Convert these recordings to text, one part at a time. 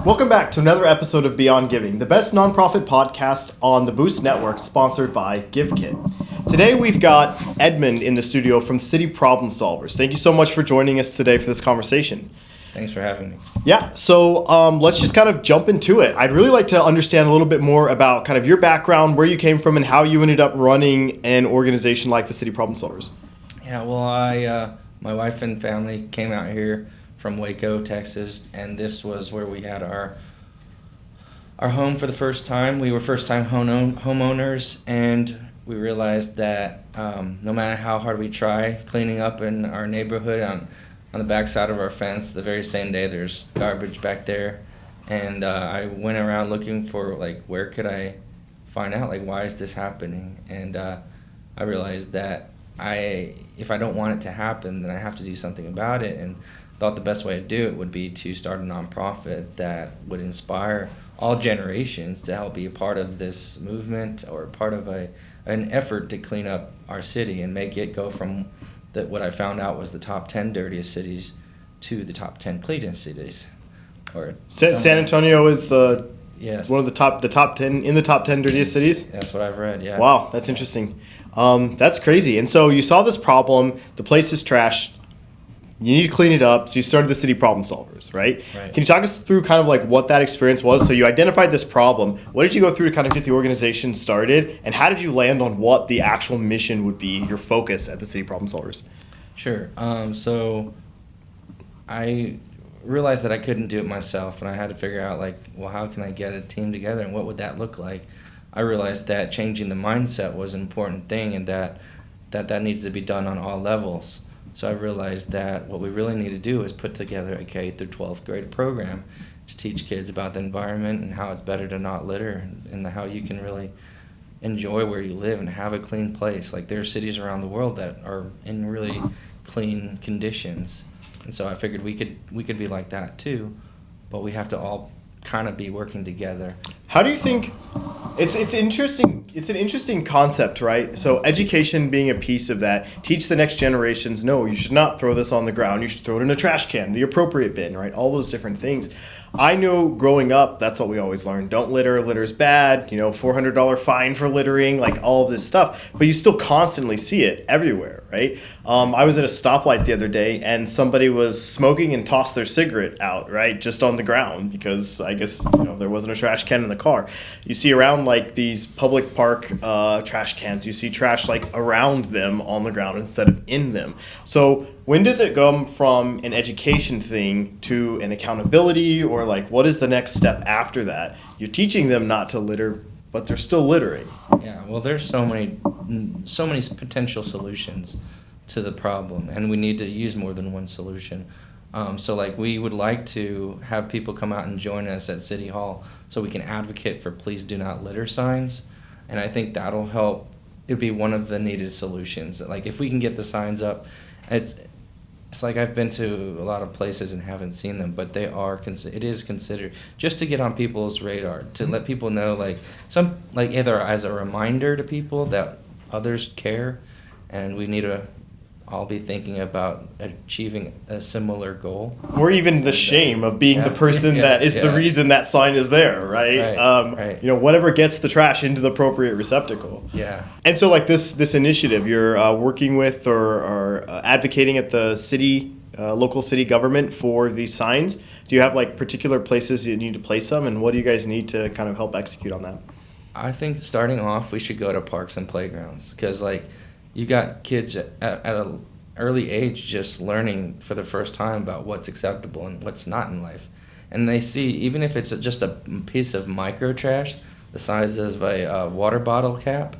Welcome back to another episode of Beyond Giving, the best nonprofit podcast on the Boost Network, sponsored by GiveKit. Today we've got Edmund in the studio from City Problem Solvers. Thank you so much for joining us today for this conversation. Thanks for having me. Yeah, so let's just kind of jump into it. I'd really like to understand a little bit more about kind of your background, where you came from, and how you ended up running an organization like the City Problem Solvers. Yeah, well, my wife and family came out here from Waco, Texas, and this was where we had our home for the first time. We were first-time homeowners, and we realized that no matter how hard we try cleaning up in our neighborhood on the back side of our fence, the very same day there's garbage back there. And I went around looking for, where could I find out, why is this happening? And I realized that if I don't want it to happen, then I have to do something about it. And thought the best way to do it would be to start a nonprofit that would inspire all generations to help be a part of this movement or part of an effort to clean up our city and make it go from what I found out was the top 10 dirtiest cities to the top 10 cleanest cities. Or San Antonio is yes. one of the top 10 in the top 10 dirtiest cities? That's what I've read, yeah. Wow, that's interesting. That's crazy. And so you saw this problem, the place is trashed, you need to clean it up, so you started the City Problem Solvers, right? Can you talk us through kind of what that experience was? So you identified this problem. What did you go through to kind of get the organization started, and how did you land on what the actual mission would be, your focus at the City Problem Solvers? Sure. So I realized that I couldn't do it myself, and I had to figure out, how can I get a team together, and what would that look like? I realized that changing the mindset was an important thing, and that needs to be done on all levels. So I realized that what we really need to do is put together a K through 12th grade program to teach kids about the environment and how it's better to not litter and how you can really enjoy where you live and have a clean place. There are cities around the world that are in really clean conditions. And so I figured we could be like that too, but we have to all kind of be working together. How do you think it's interesting? It's an interesting concept, right? So education being a piece of that. Teach the next generations, no, you should not throw this on the ground. You should throw it in a trash can, the appropriate bin, right? All those different things. I know growing up, that's what we always learned. Don't litter, litter's bad, $400 fine for littering, all of this stuff. But you still constantly see it everywhere, right? I was at a stoplight the other day and somebody was smoking and tossed their cigarette out, right? Just on the ground because I guess, there wasn't a trash can in the car. You see around these public park trash cans, you see trash around them on the ground instead of in them. So when does it come from an education thing to an accountability, or what is the next step after that? You're teaching them not to litter, but they're still littering. Yeah, well, there's so many potential solutions to the problem, and we need to use more than one solution. So we would like to have people come out and join us at City Hall so we can advocate for please do not litter signs, and I think that'll help. It'd be one of the needed solutions. If we can get the signs up, it's I've been to a lot of places and haven't seen them, but it is considered just to get on people's radar, to let people know, either as a reminder to people that others care, and we need to all be thinking about achieving a similar goal. Or even the shame of being the person that is the reason that sign is there, right? Right. Whatever gets the trash into the appropriate receptacle. Yeah. And so this initiative you're working with or advocating at the city, local city government for these signs, do you have particular places you need to place them, and what do you guys need to kind of help execute on that? I think starting off, we should go to parks and playgrounds because you got kids at an early age just learning for the first time about what's acceptable and what's not in life. And they see, even if it's just a piece of micro trash the size of a water bottle cap,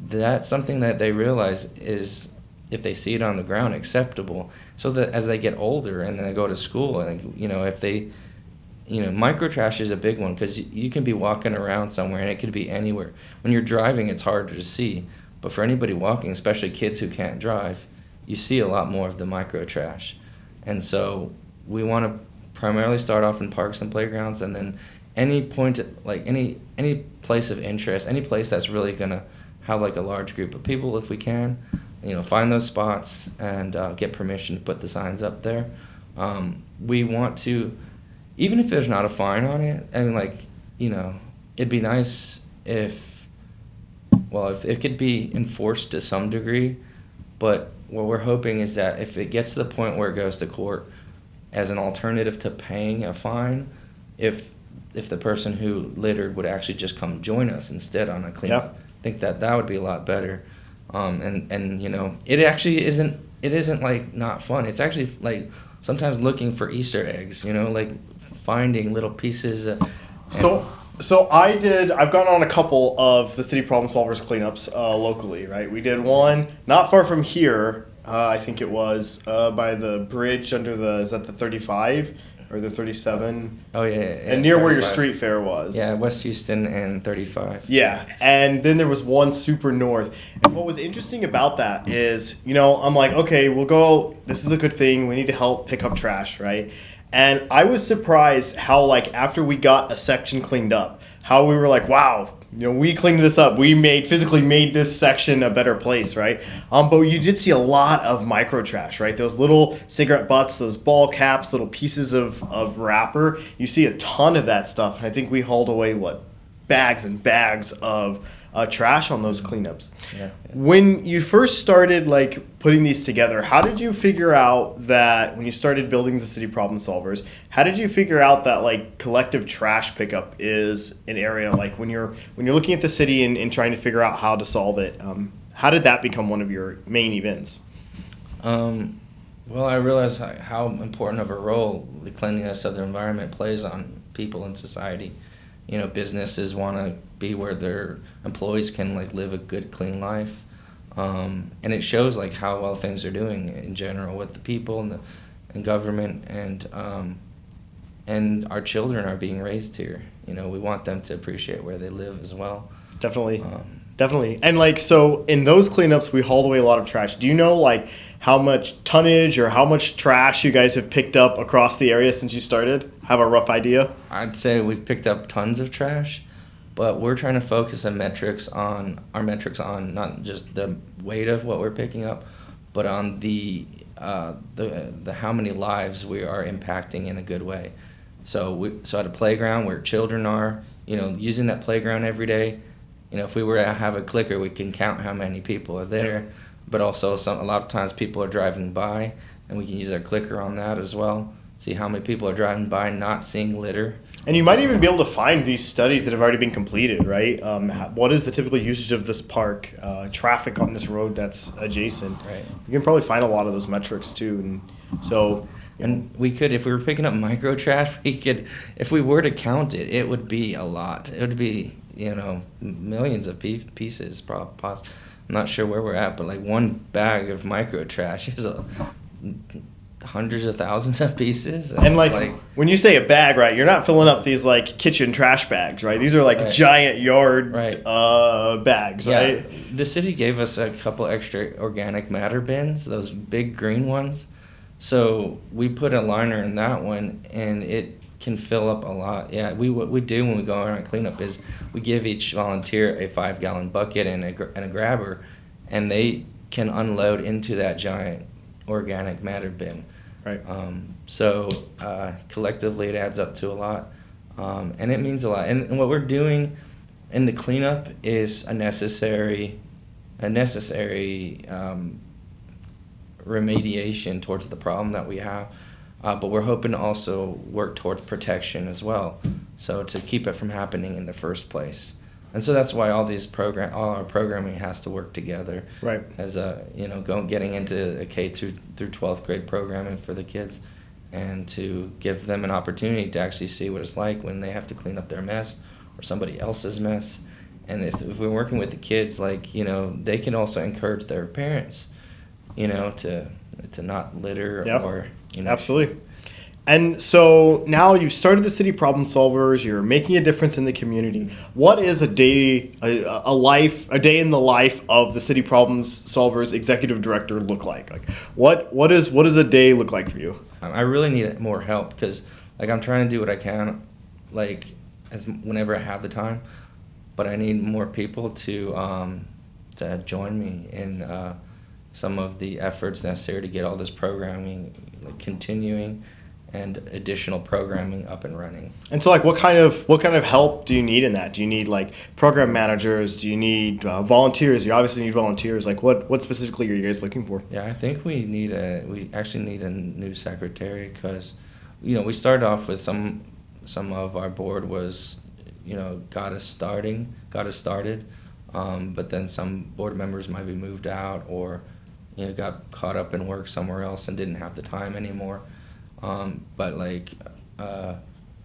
that's something that they realize is, if they see it on the ground, acceptable. So that as they get older and they go to school, and if they, micro trash is a big one because you can be walking around somewhere and it could be anywhere. When you're driving, it's harder to see. But for anybody walking, especially kids who can't drive, you see a lot more of the micro trash. And so we want to primarily start off in parks and playgrounds, and then any point, any place of interest, any place that's really going to have a large group of people, if we can, find those spots and get permission to put the signs up there. We want to even if there's not a fine on it, I mean, like, you know, it'd be nice if it could be enforced to some degree, but what we're hoping is that if it gets to the point where it goes to court as an alternative to paying a fine, if the person who littered would actually just come join us instead on a cleanup. Yeah. I think that would be a lot better. And you know, it actually isn't like not fun. It's actually like sometimes looking for Easter eggs, you know, like finding little pieces. So I've gone on a couple of the City Problem Solvers cleanups locally, right? We did one not far from here. I think it was by the bridge under is that the 35 or the 37? Oh, yeah. And near 35. where your street fair was. Yeah, West Houston and 35. Yeah, and then there was one super north. And what was interesting about that is, you know, I'm like, okay, we'll go, this is a good thing. We need to help pick up trash, right? And I was surprised how, like, after we got a section cleaned up, how we were like, wow, you know, we cleaned this up. We physically made this section a better place, right? But you did see a lot of micro trash, right? Those little cigarette butts, those ball caps, little pieces of wrapper. You see a ton of that stuff. And I think we hauled away, bags and bags of trash on those cleanups. Yeah. When you first started like putting these together, how did you figure out that when you started building the City Problem Solvers, how did you figure out that like collective trash pickup is an area like when you're looking at the city and trying to figure out how to solve it? How did that become one of your main events? Well, I realized how important of a role the cleanliness of the environment plays on people in society. You know, businesses want to be where their employees can like live a good, clean life, and it shows like how well things are doing in general with the people and government, and our children are being raised here. You know, we want them to appreciate where they live as well. Definitely. And like, so in those cleanups, we hauled away a lot of trash. Do you know like how much tonnage or how much trash you guys have picked up across the area since you started? Have a rough idea? I'd say we've picked up tons of trash, but we're trying to focus our metrics on not just the weight of what we're picking up, but on the how many lives we are impacting in a good way. So at a playground where children are, you know, using that playground every day. You know, if we were to have a clicker, we can count how many people are there. Yep. But also, a lot of times people are driving by, and we can use our clicker on that as well. See how many people are driving by not seeing litter. And you might even be able to find these studies that have already been completed, right? What is the typical usage of this park? Traffic on this road that's adjacent. Right. You can probably find a lot of those metrics too. And so... And we could, if we were picking up micro trash, if we were to count it, it would be a lot. It would be, you know, millions of pieces. I'm not sure where we're at, but like one bag of micro trash is hundreds of thousands of pieces. And like when you say a bag, right, you're not filling up these like kitchen trash bags, right? These are like right. giant yard right. Bags, yeah. right? The city gave us a couple extra organic matter bins, those big green ones. So we put a liner in that one, and it can fill up a lot. Yeah, what we do when we go around cleanup is we give each volunteer a 5-gallon bucket and a grabber, and they can unload into that giant organic matter bin. Right. So collectively, it adds up to a lot, and it means a lot. And what we're doing in the cleanup is a necessary remediation towards the problem that we have, but we're hoping to also work towards protection as well, so to keep it from happening in the first place. And so that's why all our programming has to work together. Right. As getting into a K through 12th grade programming for the kids, and to give them an opportunity to actually see what it's like when they have to clean up their mess or somebody else's mess. And if we're working with the kids, like, you know, they can also encourage their parents, you know, to not litter. Yep. Or, you know. Absolutely. And so now you've started the City Problem Solvers, you're making a difference in the community. What is a day in the life of the City Problem Solvers executive director look like? Like what does a day look like for you? I really need more help, because like I'm trying to do what I can, like whenever I have the time, but I need more people to join me in some of the efforts necessary to get all this programming like continuing, and additional programming up and running. And so, like, what kind of help do you need in that? Do you need like program managers? Do you need volunteers? You obviously need volunteers. Like, what specifically are you guys looking for? Yeah, I think we actually need a new secretary because, we started off with some of our board was, got us started, but then some board members might be moved out or, got caught up in work somewhere else and didn't have the time anymore. But like,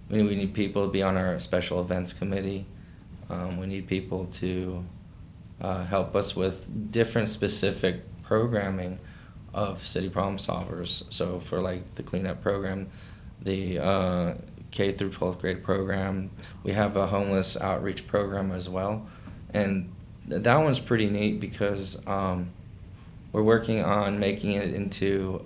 we need people to be on our special events committee. We need people to help us with different specific programming of city problem solvers. So for like the cleanup program, the K through 12th grade program, we have a homeless outreach program as well. And that one's pretty neat because we're working on making it into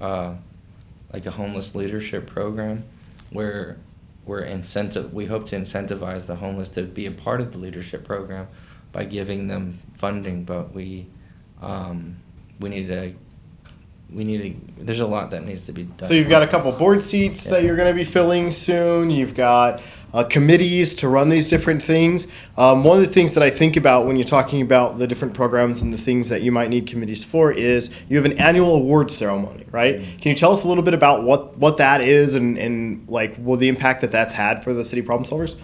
like a homeless leadership program where we hope to incentivize the homeless to be a part of the leadership program by giving them funding, but we there's a lot that needs to be done. So you've got a couple board seats that you're going to be filling soon. You've got committees to run these different things. One of the things that I think about when you're talking about the different programs and the things that you might need committees for is you have an annual awards ceremony, right? Mm-hmm. Can you tell us a little bit about what that is and like the impact that's had for the city problem solvers?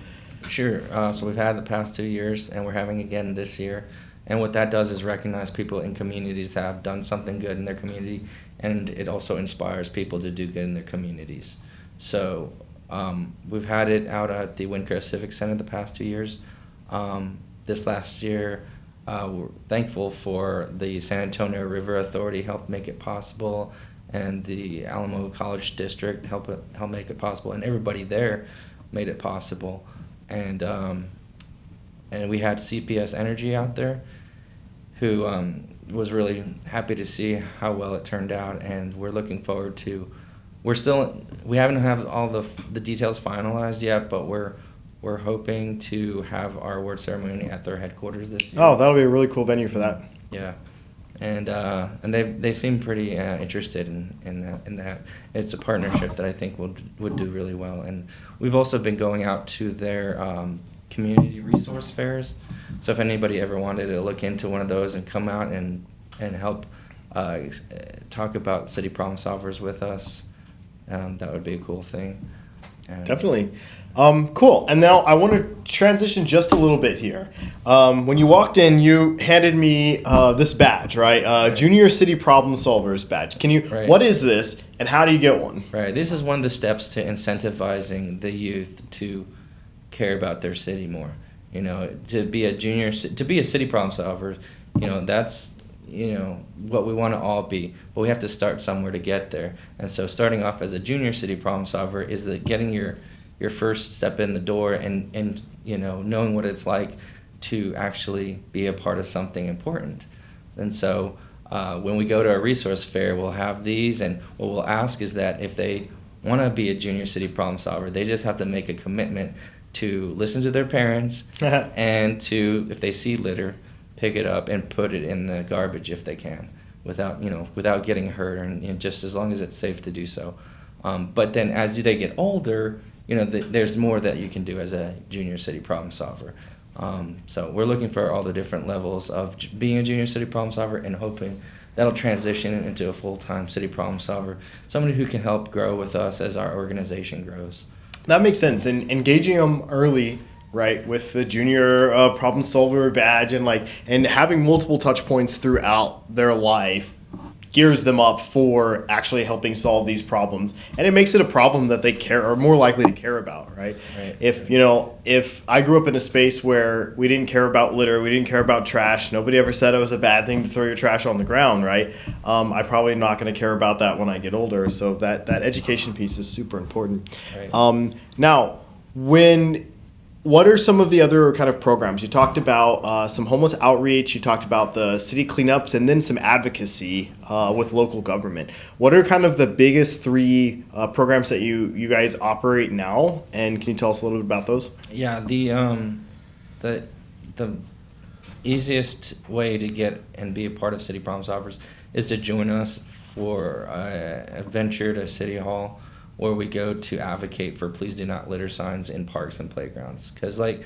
Sure. So we've had the past 2 years and we're having again this year. And what that does is recognize people in communities that have done something good in their community, and it also inspires people to do good in their communities. So we've had it out at the Windcrest Civic Center the past 2 years. This last year, we're thankful for the San Antonio River Authority helped make it possible, and the Alamo College District helped make it possible, and everybody there made it possible. And we had CPS Energy out there, who was really happy to see how well it turned out, and we're looking forward to. We haven't have all the details finalized yet, but we're hoping to have our award ceremony at their headquarters this year. Oh, that'll be a really cool venue for that. Yeah, and they seem pretty interested in that. It's a partnership that I think would do really well, and we've also been going out to their community resource fairs. So if anybody ever wanted to look into one of those and come out and help talk about city problem solvers with us, that would be a cool thing. Definitely. Cool. And now I want to transition just a little bit here. When you walked in, you handed me this badge, right? Right. Junior City Problem Solvers badge. Right. What is this, and how do you get one? Right. This is one of the steps to incentivizing the youth to care about their city more. To be a city problem solver, that's what we want to all be, but we have to start somewhere to get there. And so starting off as a junior city problem solver is getting your first step in the door and knowing what it's like to actually be a part of something important. And so when we go to a resource fair, we'll have these, and what we'll ask is that if they want to be a junior city problem solver, they just have to make a commitment to listen to their parents and to, if they see litter, pick it up and put it in the garbage if they can, without getting hurt, and just as long as it's safe to do so. But then as they get older, there's more that you can do as a junior city problem solver. So we're looking for all the different levels of being a junior city problem solver and hoping that'll transition into a full-time city problem solver, somebody who can help grow with us as our organization grows. That makes sense. And engaging them early, right, with the junior problem solver badge and having multiple touch points throughout their life gears them up for actually helping solve these problems, and it makes it a problem that they are more likely to care about, right? If I grew up in a space where we didn't care about litter, we didn't care about trash, nobody ever said it was a bad thing to throw your trash on the ground, right? I'm probably not going to care about that when I get older. So that education piece is super important. Right. Now, what are some of the other kind of programs? You talked about some homeless outreach, you talked about the city cleanups, and then some advocacy with local government. What are kind of the biggest three programs that you guys operate now? And can you tell us a little bit about those? Yeah, the easiest way to get and be a part of City Problem Solvers is to join us for a venture to City Hall, where we go to advocate for please do not litter signs in parks and playgrounds. Because, like,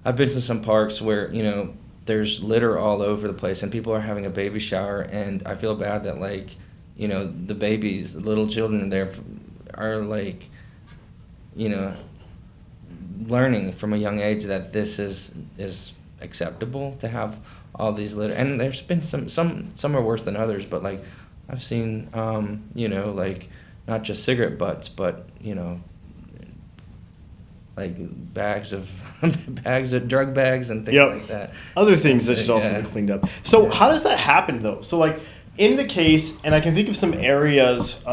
I've been to some parks where, you know, there's litter all over the place and people are having a baby shower, and I feel bad that, like, you know, the babies, the little children there are, like, you know, learning from a young age that this is acceptable to have all these litter. And there's been some are worse than others, but, like, I've seen, you know, like, not just cigarette butts, but, you know, like bags of drug bags and things like that. Other things that should also be cleaned up. So how does that happen though? So, like, in the case, and I can think of some areas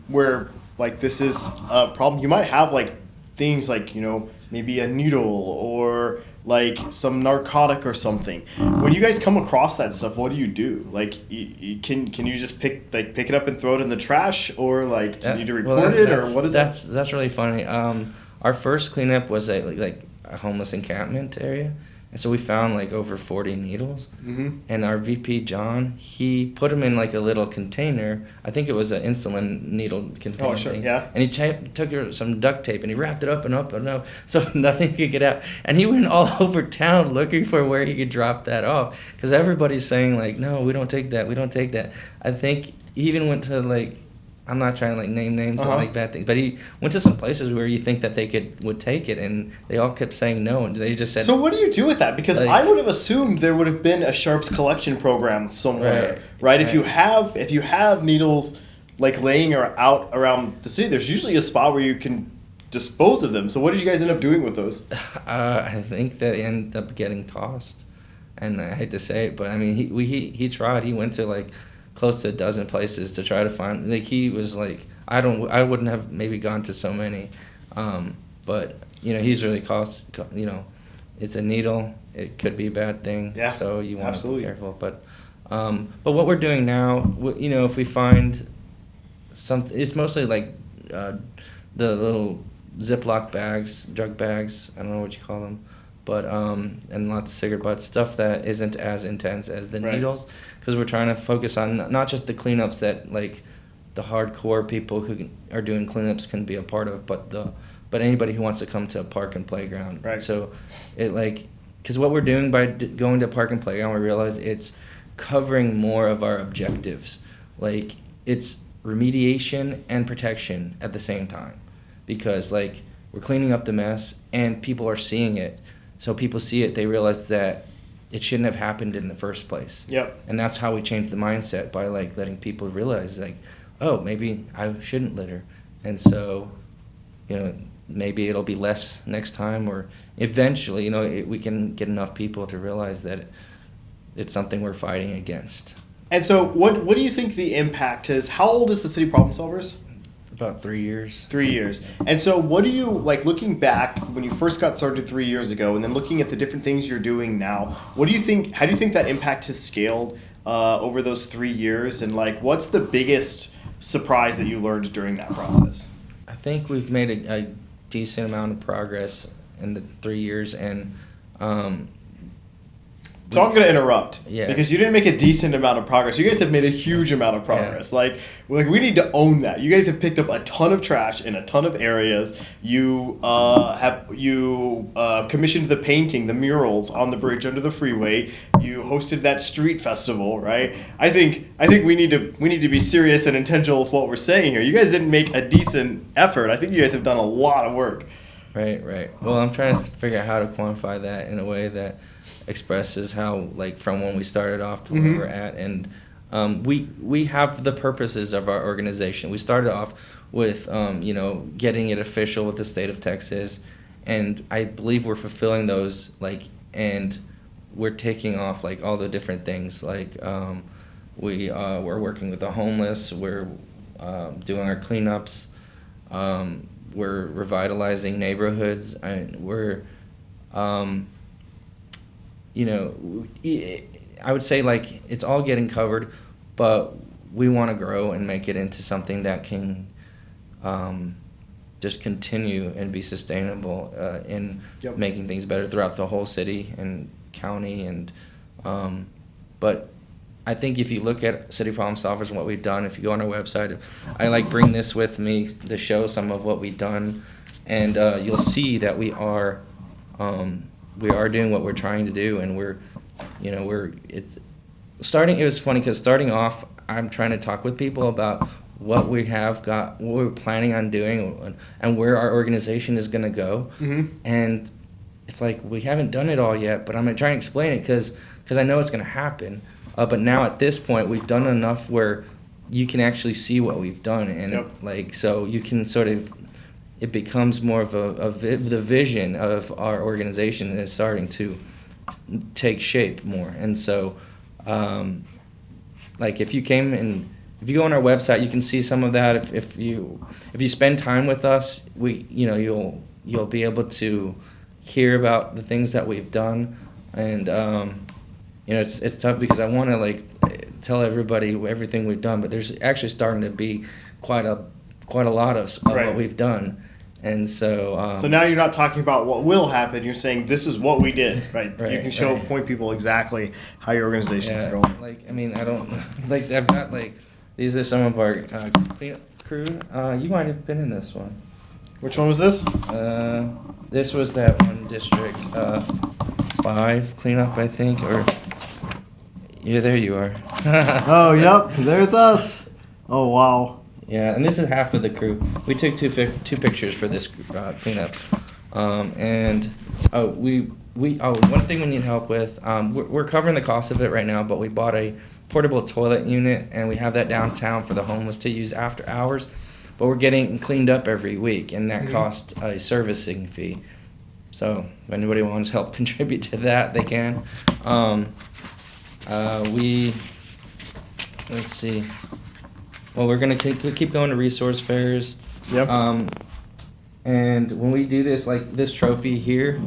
where, like, this is a problem. You might have, like, things like, you know, maybe a needle or like some narcotic or something. When you guys come across that stuff, what do you do? Like, can you just pick it up and throw it in the trash, or like do you need to report it, or what is that? That's really funny. Our first cleanup was a homeless encampment area, and so we found like over 40 needles. Mm-hmm. And our VP John, he put them in like a little container. I think it was an insulin needle container. Oh, sure, thing. yeah. And he took some duct tape and he wrapped it up and up, so nothing could get out. And he went all over town looking for where he could drop that off, because everybody's saying like, no, we don't take that, we don't take that. I think he even went to, like, I'm not trying to like name names and like bad things, but he went to some places where you think that they would take it, and they all kept saying no, and they just said. So what do you do with that? Because, like, I would have assumed there would have been a sharps collection program somewhere, right? If you have needles like laying out around the city, there's usually a spot where you can dispose of them. So what did you guys end up doing with those? I think they ended up getting tossed, and I hate to say it, but I mean he tried. He went to like close to a dozen places to try to find, like, he was like, I wouldn't have maybe gone to so many, but, you know, he's really you know, it's a needle, it could be a bad thing, so you want to be careful, but what we're doing now, you know, if we find something, it's mostly like the little Ziploc bags, drug bags, I don't know what you call them, but and lots of cigarette butts, stuff that isn't as intense as the needles, because we're trying to focus on not just the cleanups that, like, the hardcore people who are doing cleanups can be a part of, but anybody who wants to come to a park and playground. Right. So it, like, because what we're doing by going to park and playground, we realize it's covering more of our objectives. Like, it's remediation and protection at the same time, because, like, we're cleaning up the mess and people are seeing it. So people see it, they realize that it shouldn't have happened in the first place. Yep. And that's how we change the mindset, by, like, letting people realize, like, oh, maybe I shouldn't litter. And so, you know, maybe it'll be less next time, or eventually, you know, we can get enough people to realize that it's something we're fighting against. And so what do you think the impact is? How old is the City Problem Solvers? About 3 years. 3 years. And so what do you, like, looking back when you first got started 3 years ago, and then looking at the different things you're doing now, how do you think that impact has scaled over those 3 years? And, like, what's the biggest surprise that you learned during that process? I think we've made a decent amount of progress in the 3 years, and so I'm going to interrupt, because you didn't make a decent amount of progress. You guys have made a huge amount of progress. Like we need to own that. You guys have picked up a ton of trash in a ton of areas. You commissioned the painting, the murals on the bridge under the freeway. You hosted that street festival, right? I think we need to be serious and intentional with what we're saying here. You guys didn't make a decent effort. I think you guys have done a lot of work. Right. Well, I'm trying to figure out how to quantify that in a way that expresses how, like, from when we started off to where we're at, and we have the purposes of our organization. We started off with you know, getting it official with the state of Texas, and I believe we're fulfilling those, like, and we're taking off, like, all the different things, like we're working with the homeless, we're doing our cleanups, we're revitalizing neighborhoods, and we're you know, I would say, like, it's all getting covered, but we want to grow and make it into something that can just continue and be sustainable in making things better throughout the whole city and county. And but I think if you look at City Problem Solvers and what we've done, if you go on our website, I like bring this with me to show some of what we've done, and you'll see that we are doing what we're trying to do, and it's starting. It was funny because starting off, I'm trying to talk with people about what we have got, what we're planning on doing, and where our organization is going to go, and it's like we haven't done it all yet, but I'm gonna try and explain it because I know it's going to happen. But now at this point, we've done enough where you can actually see what we've done, and so you can sort of, it becomes more of the vision of our organization is starting to take shape more. And so, if you came and if you go on our website, you can see some of that. If you spend time with us, you'll be able to hear about the things that we've done, and it's tough because I want to tell everybody everything we've done, but there's actually starting to be quite a lot of what we've done, and so. So now you're not talking about what will happen. You're saying this is what we did, right? You can point people exactly how your organization's going. I don't I've got these are some of our cleanup crew. You might have been in this one. Which one was this? This was that one District 5 cleanup, I think, or. Yeah, there you are. Oh, yep, there's us. Oh, wow. Yeah, and this is half of the crew. We took two pictures for this cleanup, one thing we need help with. We're covering the cost of it right now, but we bought a portable toilet unit, and we have that downtown for the homeless to use after hours. But we're getting cleaned up every week, and that costs a servicing fee. So if anybody wants to help contribute to that, they can. Let's see. Well, we're gonna keep going to resource fairs. Yep. And when we do this, this trophy here,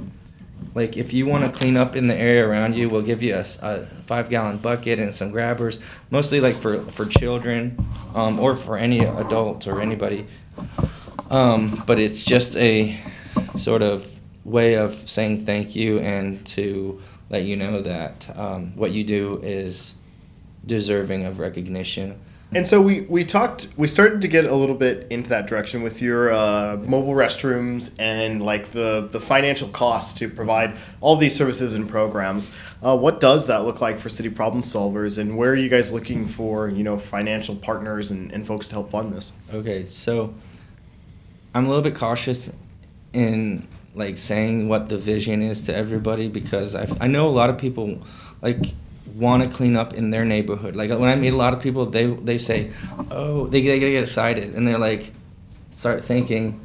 if you want to clean up in the area around you, we'll give you a 5-gallon bucket and some grabbers, mostly for children, or for any adults or anybody. But it's just a sort of way of saying thank you and to let you know that what you do is deserving of recognition. And so we started to get a little bit into that direction with your mobile restrooms and the financial costs to provide all these services and programs. What does that look like for City Problem Solvers, and where are you guys looking for financial partners and folks to help fund this? Okay, so I'm a little bit cautious in saying what the vision is to everybody, because I know a lot of people want to clean up in their neighborhood. When I meet a lot of people, they say, oh, they get excited, and they're start thinking,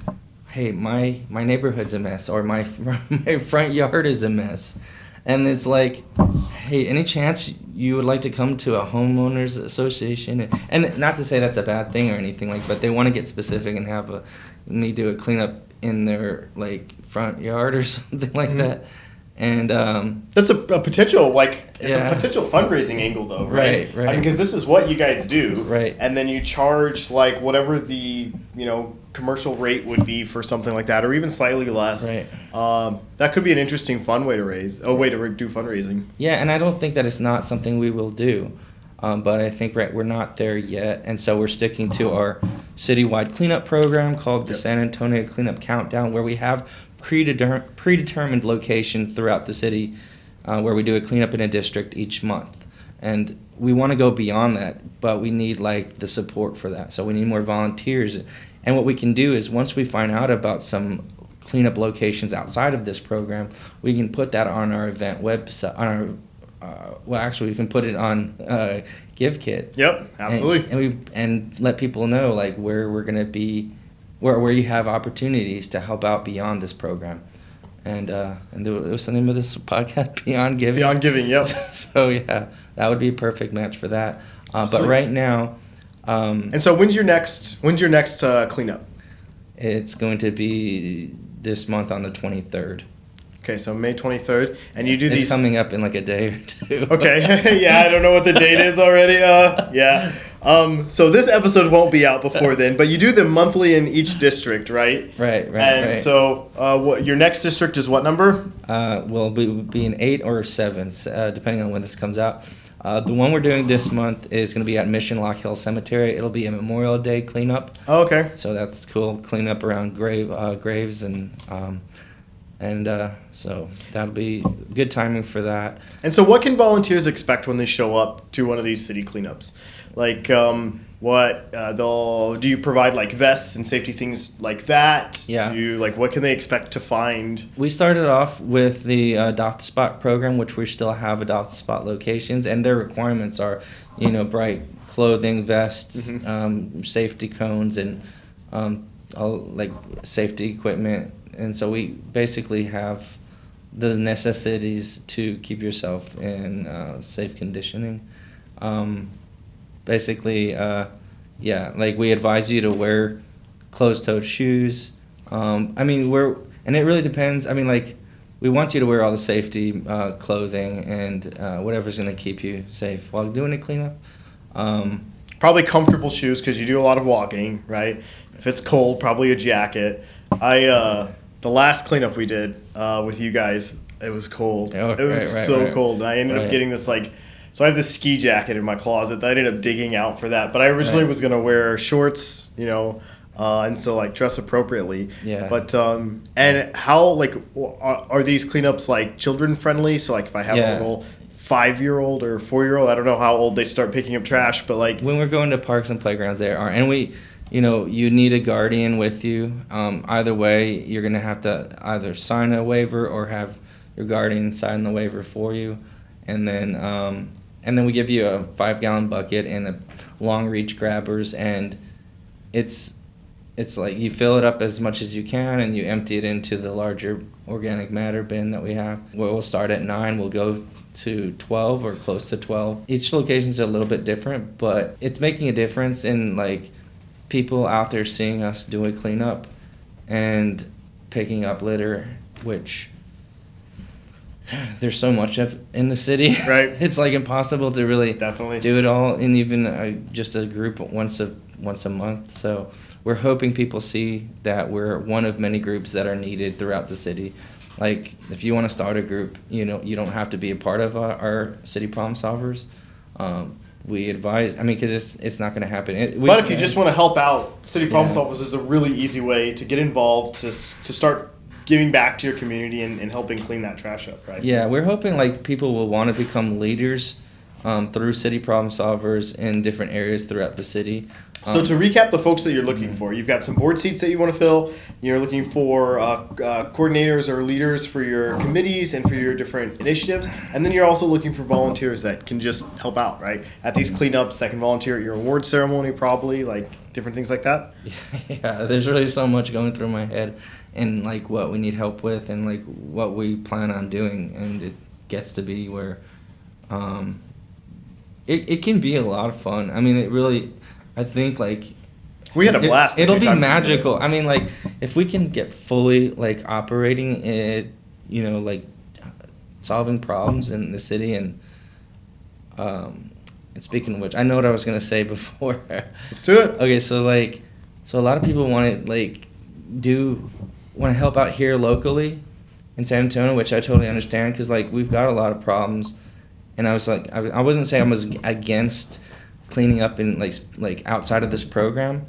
hey, my neighborhood's a mess, or my front yard is a mess. And it's hey, any chance you would like to come to a homeowners association? And not to say that's a bad thing or anything, but they want to get specific and need to do a cleanup in their front yard or something like that. And that's a potential a potential fundraising angle, though, right? Right. Because this is what you guys do, right? And then you charge whatever the commercial rate would be for something like that, or even slightly less. Right. That could be an interesting, fun way to do fundraising. Yeah, and I don't think that it's not something we will do, but I think we're not there yet, and so we're sticking to our citywide cleanup program called the San Antonio Cleanup Countdown, where we have predetermined location throughout the city where we do a cleanup in a district each month. And we want to go beyond that, but we need the support for that. So we need more volunteers. And what we can do is, once we find out about some cleanup locations outside of this program, we can put that on our event website, we can put it on GiveKit. Yep, absolutely. And let people know where we're going to be, where you have opportunities to help out beyond this program. And what's the name of this podcast? Beyond Giving? Beyond Giving, yep. So, yeah, that would be a perfect match for that. But right now... and so when's your next cleanup? It's going to be this month on the 23rd. Okay, so May 23rd, and you do these... It's coming up in a day or two. Okay, yeah, I don't know what the date is already. Yeah. So this episode won't be out before then, but you do them monthly in each district, right? Right. And so your next district is what number? Will be in 8 or 7, depending on when this comes out. The one we're doing this month is going to be at Mission Lock Hill Cemetery. It'll be a Memorial Day cleanup. Oh, okay. So that's cool. Clean up around graves so that'll be good timing for that. And so what can volunteers expect when they show up to one of these city cleanups? Like, do you provide like vests and safety things like that? Yeah. What can they expect to find? We started off with the Adopt a Spot program, which we still have Adopt a Spot locations, and their requirements are, bright clothing, vests, safety cones, and like safety equipment. And so we basically have the necessities to keep yourself in safe conditioning. We advise you to wear closed-toed shoes. And it really depends. We want you to wear all the safety clothing and whatever's going to keep you safe while doing a cleanup. Probably comfortable shoes because you do a lot of walking, right? If it's cold, probably a jacket. The last cleanup we did with you guys, it was cold. Oh, it was cold. And I ended up getting this so I have this ski jacket in my closet that I ended up digging out for that. But I originally was going to wear shorts, and so dress appropriately. Yeah. But and how are these cleanups children friendly? So if I have a little 5-year-old or 4-year-old, I don't know how old they start picking up trash, but when we're going to parks and playgrounds, there are, and we. You need a guardian with you. Either way, you're going to have to either sign a waiver or have your guardian sign the waiver for you. And then we give you a 5-gallon bucket and a long reach grabbers, and it's you fill it up as much as you can and you empty it into the larger organic matter bin that we have. We'll start at 9, we'll go to 12 or close to 12. Each location's a little bit different, but it's making a difference in people out there seeing us do a cleanup and picking up litter, which there's so much of in the city. Right. It's impossible to really definitely do it all in even just a group once a month. So we're hoping people see that we're one of many groups that are needed throughout the city. If you want to start a group, you don't have to be a part of our city problem solvers. We advise, because it's not going to happen. But if you just want to help out, City Problem Solvers is a really easy way to get involved, to start giving back to your community and helping clean that trash up, right? Yeah, we're hoping people will want to become leaders through City Problem Solvers in different areas throughout the city. So to recap the folks that you're looking for, you've got some board seats that you want to fill. You're looking for coordinators or leaders for your committees and for your different initiatives. And then you're also looking for volunteers that can just help out, right? At these cleanups, that can volunteer at your award ceremony, probably, different things like that. Yeah, there's really so much going through my head and what we need help with and what we plan on doing. And it gets to be where it can be a lot of fun. It really... I think we had a blast. It'll be magical. If we can get fully operating it, solving problems in the city and speaking of which, I know what I was gonna say before. Let's do it. Okay, so a lot of people want to help out here locally in San Antonio, which I totally understand because we've got a lot of problems, and I was I wasn't saying I was against cleaning up in outside of this program,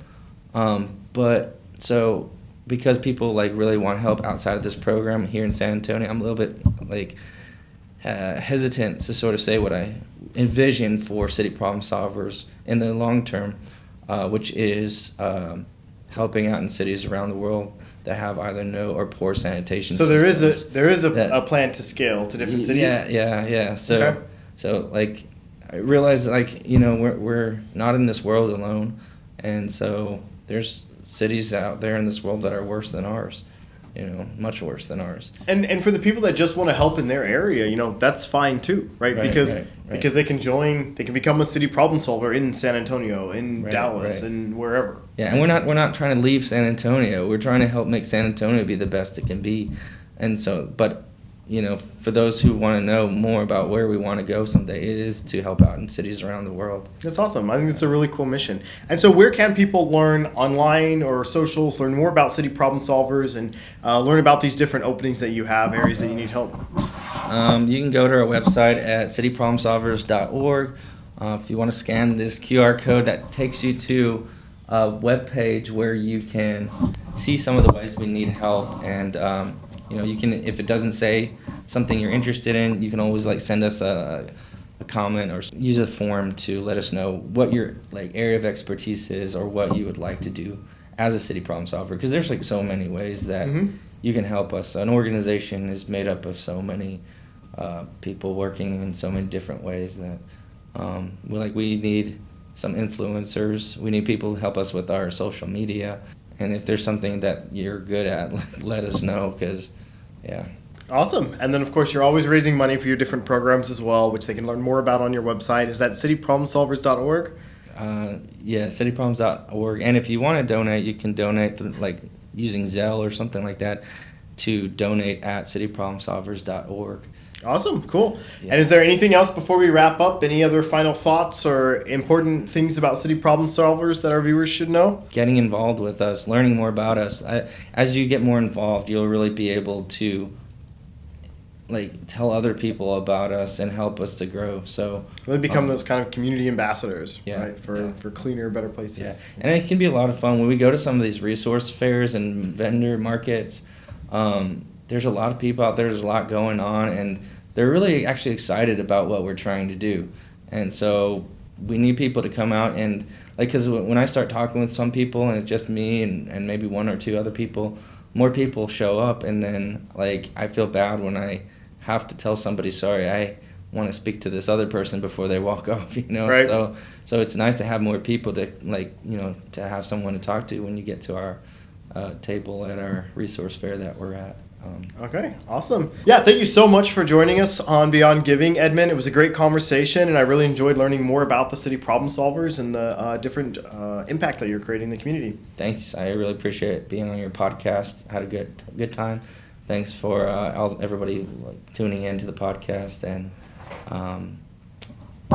but so because people really want help outside of this program here in San Antonio, I'm a little bit hesitant to sort of say what I envision for City Problem Solvers in the long term, which is helping out in cities around the world that have either no or poor sanitation systems. So there is a plan to scale to different cities. Yeah. Okay. So I realize we're not in this world alone, and so there's cities out there in this world that are worse than ours, much worse than ours. And for the people that just want to help in their area, that's fine too, right? Because they can become a city problem solver in San Antonio, in Dallas, and wherever. Yeah, and we're not trying to leave San Antonio. We're trying to help make San Antonio be the best it can be, and so but. For those who want to know more about where we want to go someday, it is to help out in cities around the world. That's awesome. I think it's a really cool mission. And so where can people learn online or socials, learn more about City Problem Solvers and learn about these different openings that you have, areas that you need help? You can go to our website at cityproblemsolvers.org. If you want to scan this QR code, that takes you to a web page where you can see some of the ways we need help. And you can, if it doesn't say something you're interested in, you can always send us a comment or use a form to let us know what your area of expertise is or what you would like to do as a city problem solver, because there's so many ways that you can help us. An organization is made up of so many people working in so many different ways that we need some influencers. We need people to help us with our social media, and if there's something that you're good at, let us know, because Awesome. And then, of course, you're always raising money for your different programs as well, which they can learn more about on your website. Is that cityproblemsolvers.org? Cityproblems.org. And if you want to donate, you can donate through, using Zelle or something like that to donate at cityproblemsolvers.org. Awesome. Cool. Yeah. And is there anything else before we wrap up? Any other final thoughts or important things about City Problem Solvers that our viewers should know? Getting involved with us, learning more about us. As you get more involved, you'll really be able to tell other people about us and help us to grow. So really become those kind of community ambassadors, right? For cleaner, better places. Yeah. And it can be a lot of fun when we go to some of these resource fairs and vendor markets. There's a lot of people out there. There's a lot going on, and they're really actually excited about what we're trying to do. And so we need people to come out and because when I start talking with some people and it's just me and maybe one or two other people, more people show up, and then I feel bad when I have to tell somebody, sorry, I want to speak to this other person before they walk off, Right. So it's nice to have more people to to have someone to talk to when you get to our table at our resource fair that we're at. Okay, awesome. Yeah, thank you so much for joining us on Beyond Giving, Edmund. It was a great conversation, and I really enjoyed learning more about the City Problem Solvers and the different impact that you're creating in the community. Thanks. I really appreciate being on your podcast. Had a good time. Thanks for everybody tuning in to the podcast, and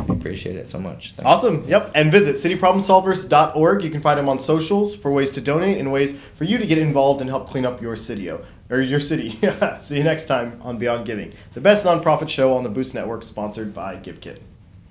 we appreciate it so much. Thanks. Awesome. Yep. And visit cityproblemsolvers.org. You can find them on socials for ways to donate and ways for you to get involved and help clean up your city. See you next time on Beyond Giving, the best nonprofit show on the Boost Network, sponsored by GiveKit.